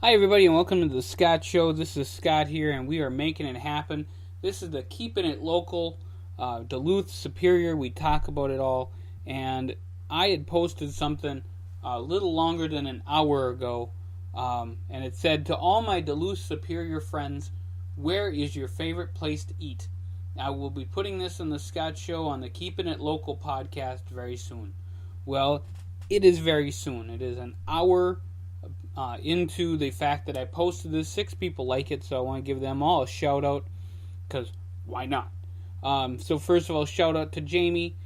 Hi, everybody, and welcome to the Scott Show. This is Scott here, and we are making it happen. This is the Keeping It Local, Duluth, Superior. We talk about it all, and I had posted something a little longer than an hour ago, and it said, to all my Duluth, Superior friends, where is your favorite place to eat? I will be putting this in the Scott Show on the Keeping It Local podcast very soon. Well, it is very soon. It is an hour into the fact that I posted this. 6 people like it, so I want to give them all a shout out, because why not? So first of all, shout out to Jamie,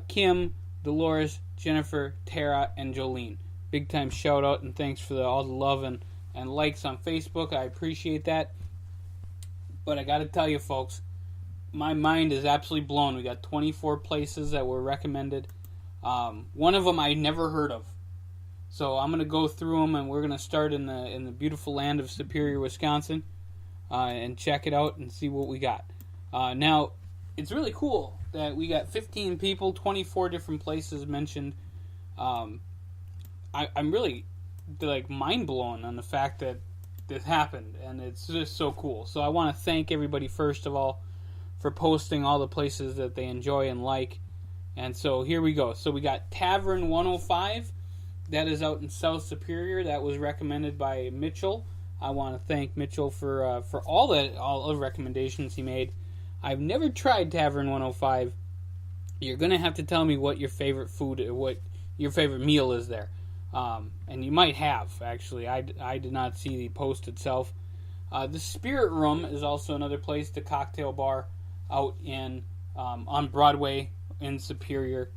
Kim, Dolores, Jennifer, Tara, and Jolene. Big time shout out, and thanks for all the love and likes on Facebook. I appreciate that. But I got to tell you, folks, my mind is absolutely blown. We got 24 places that were recommended. One of them I never heard of. So I'm going to go through them, and we're going to start in the beautiful land of Superior, Wisconsin, and check it out and see what we got. Now, it's really cool that we got 15 people, 24 different places mentioned. I'm really mind blown on the fact that this happened, and it's just so cool. So I want to thank everybody first of all for posting all the places that they enjoy and like. And so here we go. So we got Tavern 105. That is out in South Superior. That was recommended by Mitchell. I want to thank Mitchell for all the recommendations he made. I've never tried Tavern 105. You're gonna have to tell me what your favorite what your favorite meal is there, and you might have actually. I did not see the post itself. The Spirit Room is also another place, the cocktail bar out in on Broadway in Superior.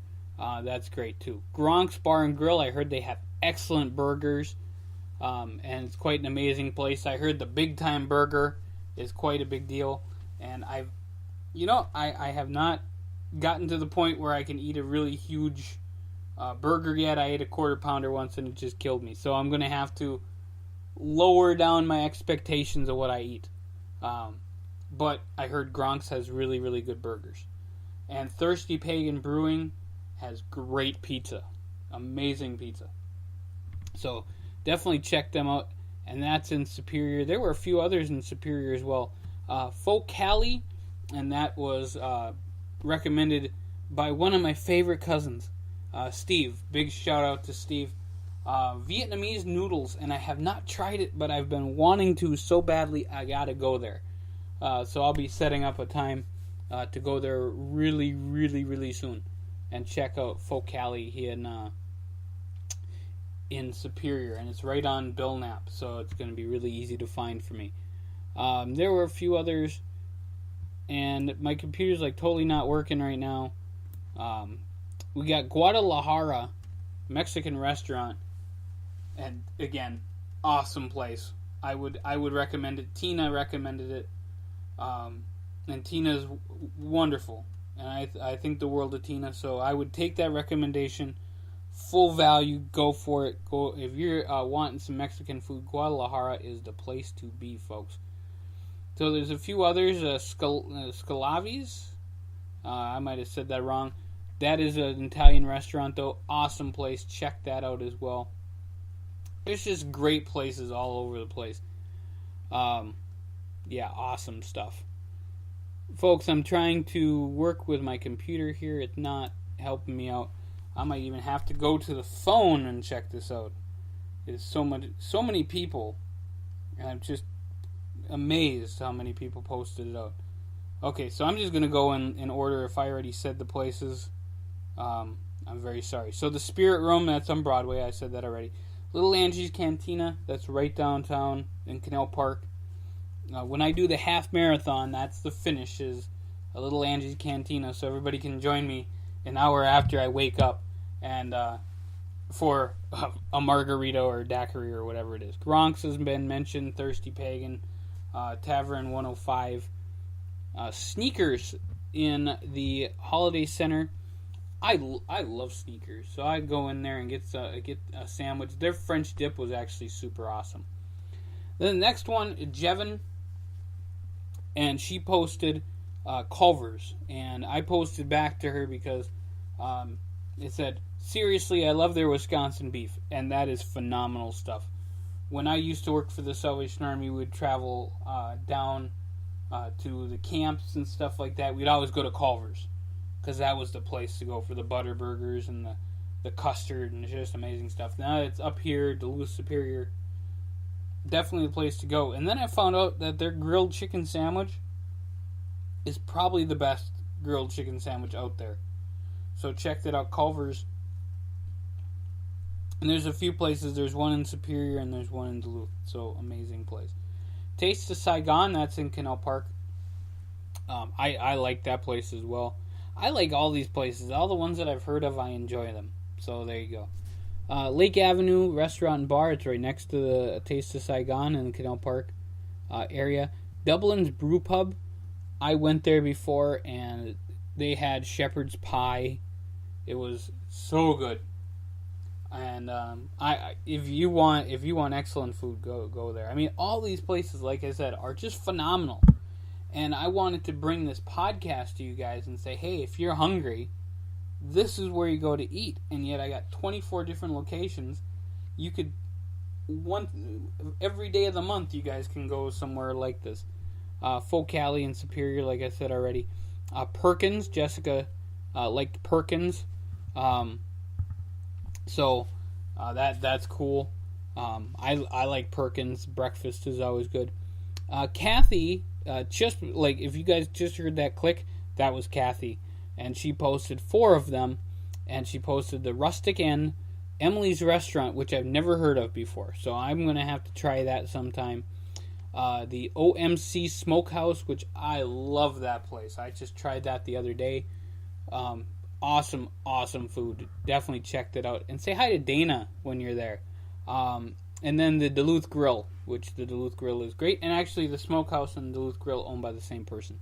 That's great too. Gronk's Bar and Grill, I heard they have excellent burgers, and it's quite an amazing place. I heard the Big Time Burger is quite a big deal, and I have not gotten to the point where I can eat a really huge burger yet. I ate a quarter pounder once and it just killed me, so I'm going to have to lower down my expectations of what I eat. But I heard Gronk's has really, really good burgers. And Thirsty Pagan Brewing has great pizza. Amazing pizza. So definitely check them out. And that's in Superior. There were a few others in Superior as well. Folk Cali, and that was recommended by one of my favorite cousins, Steve. Big shout out to Steve. Vietnamese noodles, and I have not tried it, but I've been wanting to so badly. I gotta go there. So I'll be setting up a time to go there really, really, really soon. And check out Folk Cali in Superior, and it's right on Belknap, so it's going to be really easy to find for me. There were a few others, and my computer's totally not working right now. We got Guadalajara Mexican restaurant, and again, awesome place. I would recommend it. Tina recommended it, and Tina's wonderful. And I think the world of Tina, so I would take that recommendation. Full value, go for it. Go if you're wanting some Mexican food. Guadalajara is the place to be, folks. So there's a few others. Scalavi's, I might have said that wrong. That is an Italian restaurant, though. Awesome place. Check that out as well. There's just great places all over the place. Yeah, awesome stuff. Folks, I'm trying to work with my computer here. It's not helping me out. I might even have to go to the phone and check this out. There's so many people, and I'm just amazed how many people posted it out. Okay, so I'm just going to go in order. If I already said the places, I'm very sorry. So the Spirit Room, that's on Broadway. I said that already. Little Angie's Cantina, that's right downtown in Canal Park. When I do the half marathon, that's the finish, is a Little Angie's Cantina, so everybody can join me an hour after I wake up and for a margarita or daiquiri or whatever it is. Gronk's has been mentioned, Thirsty Pagan, Tavern 105, Sneakers in the Holiday Center. I love Sneakers, so I go in there and get a sandwich. Their French dip was actually super awesome. Then the next one, Jevin, and she posted Culver's, and I posted back to her because it said, seriously, I love their Wisconsin beef, and that is phenomenal stuff. when I used to work for the Salvation Army, we would travel down to the camps and stuff like that. We'd always go to Culver's because that was the place to go for the butter burgers and the custard and just amazing stuff. Now it's up here, Duluth Superior. Definitely the place to go. And then I found out that their grilled chicken sandwich is probably the best grilled chicken sandwich out there. So check that out, Culver's. And there's a few places. There's one in Superior and there's one in Duluth. So amazing place. Taste of Saigon, that's in Canal Park. I like that place as well. I like all these places. All the ones that I've heard of, I enjoy them. So there you go. Lake Avenue Restaurant and Bar. It's right next to the Taste of Saigon in the Canal Park area. Dublin's Brew Pub. I went there before and they had shepherd's pie. It was so good. And if you want excellent food, go there. I mean, all these places, like I said, are just phenomenal. And I wanted to bring this podcast to you guys and say, hey, if you're hungry, this is where you go to eat. And yet I got 24 different locations. You could every day of the month, you guys can go somewhere like this. Folk Alley in Superior, like I said already. Perkins, Jessica liked Perkins. So that's cool. I like Perkins. Breakfast is always good. Kathy, just like if you guys just heard that click, that was Kathy, and she posted 4 of them, and she posted the Rustic Inn, Emily's Restaurant, which I've never heard of before, so I'm gonna have to try that sometime. The OMC Smokehouse, which I love that place. I just tried that the other day. Awesome food. Definitely check that out. And say hi to Dana when you're there. And then the Duluth Grill, which the Duluth Grill is great. And actually the Smokehouse and the Duluth Grill owned by the same person.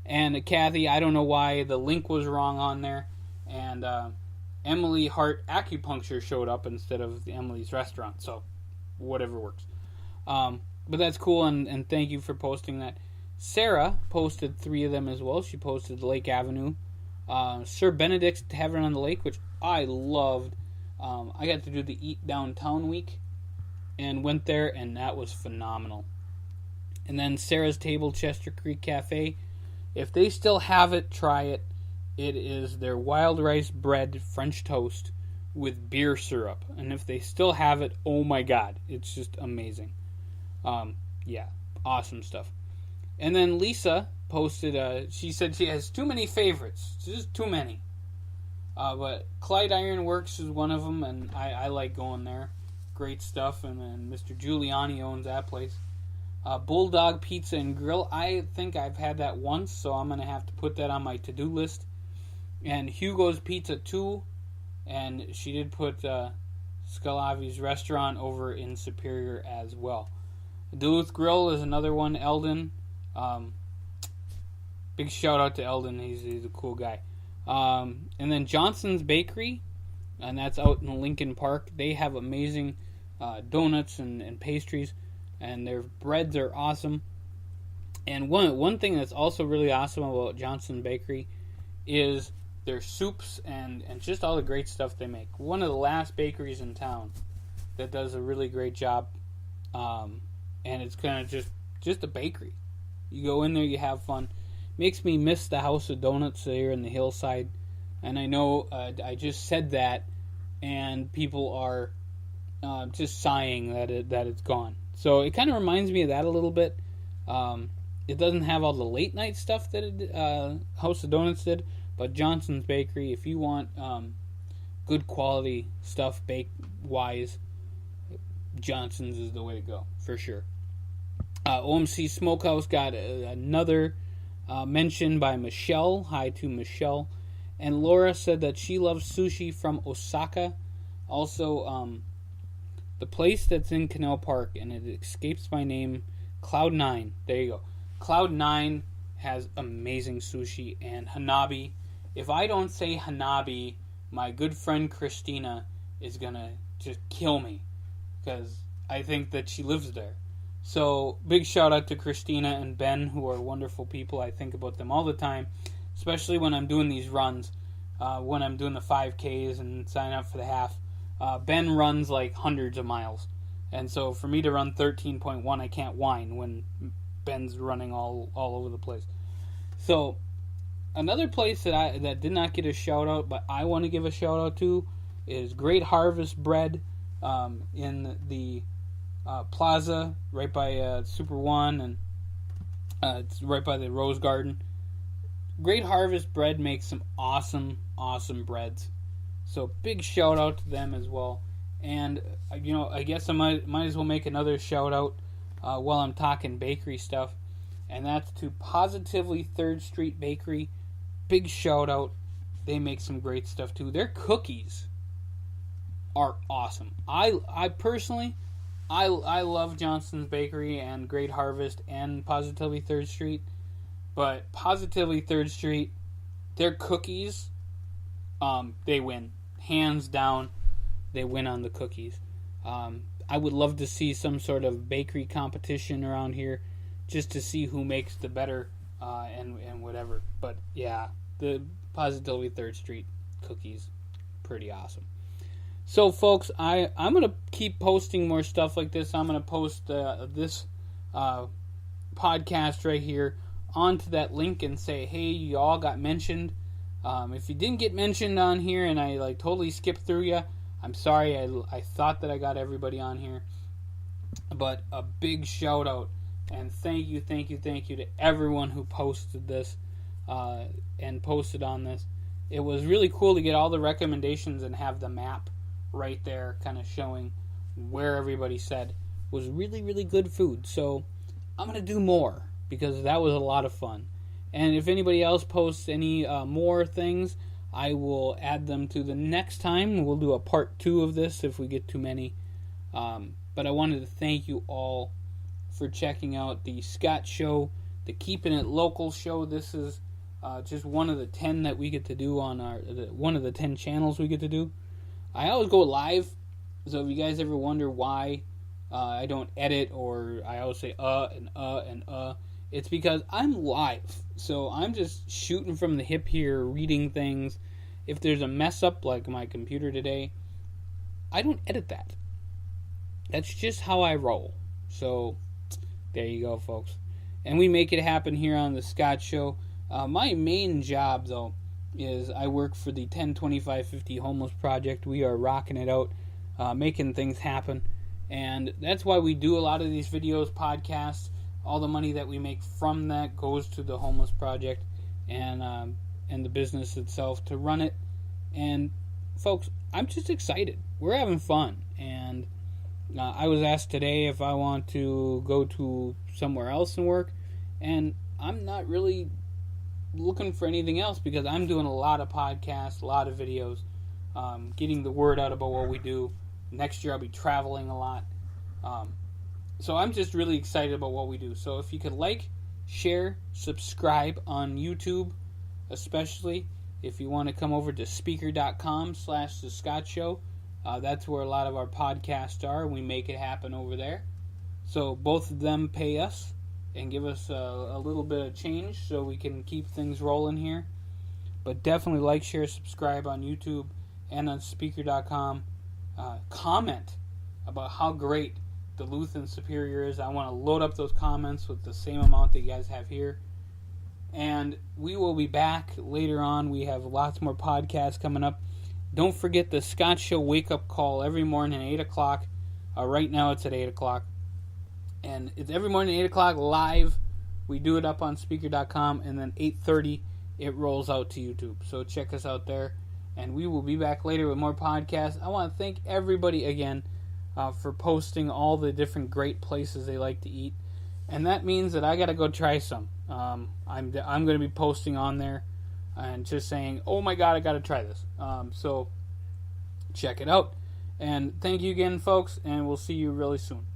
And Kathy, I don't know why the link was wrong on there. And Emily Hart Acupuncture showed up instead of Emily's Restaurant. So whatever works. But that's cool, and thank you for posting that. Sarah posted 3 of them as well. She posted Lake Avenue. Sir Benedict's Tavern on the Lake, which I loved. I got to do the Eat Downtown week and went there, and that was phenomenal. And then Sarah's Table, Chester Creek Cafe. If they still have it, try it. It is their wild rice bread French toast with beer syrup. And if they still have it, oh my god, it's just amazing. Yeah, awesome stuff. And then Lisa posted, she said she has too many favorites. Just too many. But Clyde Iron Works is one of them, and I like going there. Great stuff, and then Mr. Giuliani owns that place. Bulldog Pizza and Grill, I think I've had that once, so I'm going to have to put that on my to-do list. And Hugo's Pizza 2, and she did put Scalavi's Restaurant over in Superior as well. Duluth Grill is another one, Eldon. Big shout out to Eldon, he's a cool guy. And then Johnson's Bakery, and that's out in Lincoln Park. They have amazing donuts and pastries, and their breads are awesome. And one thing that's also really awesome about Johnson's Bakery is their soups and just all the great stuff they make. One of the last bakeries in town that does a really great job. And it's kind of just a bakery. You go in there, you have fun. Makes me miss the House of Donuts here in the hillside. And I know I just said that, and people are just sighing that it's gone. So it kind of reminds me of that a little bit. It doesn't have all the late night stuff that House of Donuts did, but Johnson's Bakery, if you want good quality stuff bake-wise, Johnson's is the way to go, for sure. OMC Smokehouse got another mention by Michelle. Hi to Michelle. And Laura said that she loves sushi from Osaka. Also, the place that's in Canal Park, and it escapes my name, Cloud9. There you go. Cloud9 has amazing sushi and Hanabi. If I don't say Hanabi, my good friend Christina is going to just kill me, because I think that she lives there. So, big shout out to Christina and Ben, who are wonderful people. I think about them all the time, especially when I'm doing these runs, when I'm doing the 5Ks and sign up for the half. Ben runs like hundreds of miles, And so for me to run 13.1, I can't whine when Ben's running all over the place. So another place that did not get a shout out, but I want to give a shout out to, is Great Harvest Bread in the plaza right by Super One, and it's right by the Rose Garden. Great Harvest Bread makes some awesome breads. So big shout out to them as well. And I guess I might as well make another shout out while I'm talking bakery stuff, and that's to Positively 3rd Street Bakery. Big shout out. They make some great stuff too. Their cookies are awesome. I personally love Johnson's Bakery and Great Harvest and Positively 3rd Street, but Positively 3rd Street, their cookies, they win hands down. They win on the cookies. I would love to see some sort of bakery competition around here, just to see who makes the better and whatever. But yeah, the Positively 3rd Street cookies, pretty awesome. So folks, I'm gonna keep posting more stuff like this. I'm gonna post this podcast right here onto that link and say, hey, you all got mentioned. If you didn't get mentioned on here and I totally skipped through you, I'm sorry. I thought that I got everybody on here, but a big shout out and thank you to everyone who posted this and posted on this. It was really cool to get all the recommendations and have the map right there, kind of showing where everybody said was really good food. So I'm gonna do more because that was a lot of fun. And if anybody else posts any more things, I will add them to the next time. We'll do a part 2 of this if we get too many. But I wanted to thank you all for checking out the Scott Show, the Keeping It Local show. This is just one of the 10 that we get to do on one of the 10 channels we get to do. I always go live, so if you guys ever wonder why I don't edit, or I always say it's because I'm live. So I'm just shooting from the hip here, reading things. If there's a mess up like my computer today, I don't edit that. That's just how I roll. So there you go, folks. And we make it happen here on the Scott Show. My main job, though, is I work for the 102550 Homeless Project. We are rocking it out, making things happen. And that's why we do a lot of these videos, podcasts. All the money that we make from that goes to the Homeless Project and the business itself to run it. And folks, I'm just excited. We're having fun. And I was asked today if I want to go to somewhere else and work, and I'm not really looking for anything else because I'm doing a lot of podcasts, a lot of videos, getting the word out about what we do. Next year I'll be traveling a lot. So I'm just really excited about what we do. So if you could like, share, subscribe on YouTube, especially if you want to come over to speaker.com/The Scott Show. That's where a lot of our podcasts are. We make it happen over there. So both of them pay us and give us a little bit of change so we can keep things rolling here. But definitely like, share, subscribe on YouTube and on speaker.com. Comment about how great Duluth and Superior is. I want to load up those comments with the same amount that you guys have here. And we will be back later on. We have lots more podcasts coming up. Don't forget the Scott Show Wake Up Call every morning at 8 o'clock. Right now it's at 8 o'clock. And it's every morning at 8 o'clock live. We do it up on speaker.com. And then 8:30 it rolls out to YouTube. So check us out there. And we will be back later with more podcasts. I want to thank everybody again for posting all the different great places they like to eat. And that means that I got to go try some. I'm going to be posting on there and just saying, oh my God, I got to try this. So check it out. And thank you again, folks, and we'll see you really soon.